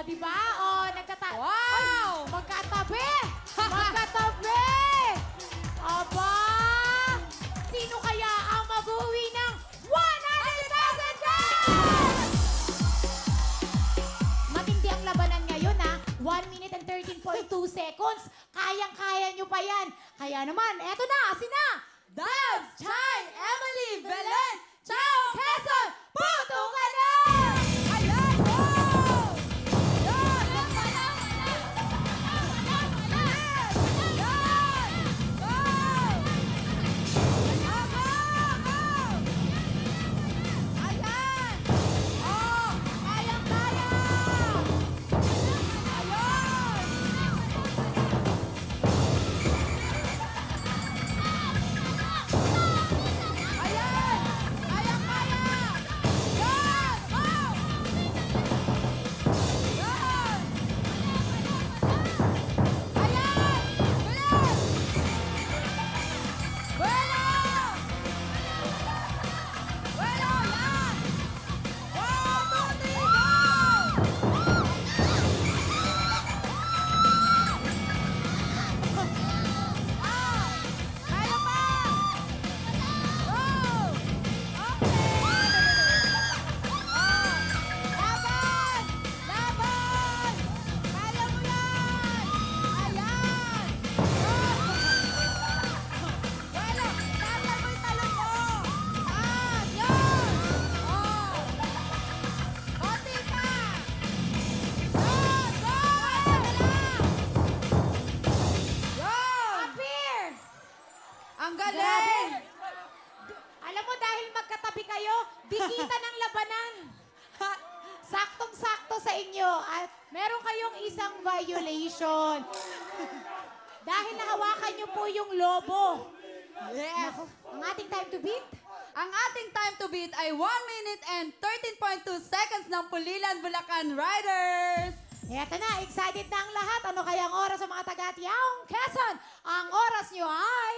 di ba? O, Wow! magkatabi! Magkatabi! Aba! Sino kaya ang mag-uwi ng 100,000 cash? Matindi ang labanan ngayon, ha? 1 minute and 13.2 seconds. Kayang-kaya nyo pa yan. Kaya naman, eto na, sina! Dabs, Chay, Emily, Belen, Chao, Quezon, puto ka na! Ayan! Go! Yan! Ayan! Oh! Kayang-kaya! Ayan! Kayang-kaya! Yan! Oh! Yan! Ayan! Bilis! Buelo! Buelo! Yan! 1, 2, 3, go! Ah! Kaya pa! Go! Okay! Ah! Laban! Laban! Kaya mo yan! Ayan! Go! Buelo! Tagal mo yung talon mo! Ah! Yan! Oh! Konti pa! Yan! Go! Yan! Appear! Ang Grabe! galing! Alam mo, dahil magkatabi kayo, dikita ng labanan. Saktong-sakto sa inyo. At meron kayong isang violation. Dahil nahawakan niyo po yung lobo. Yes! Ang ating time to beat, Ang ating time to beat ay 1 minute and 13.2 seconds ng Pulilan, Bulacan Riders! eto na, excited na ang lahat. Ano kayang oras sa mga taga-Tiaong Quezon? Ang oras niyo ay...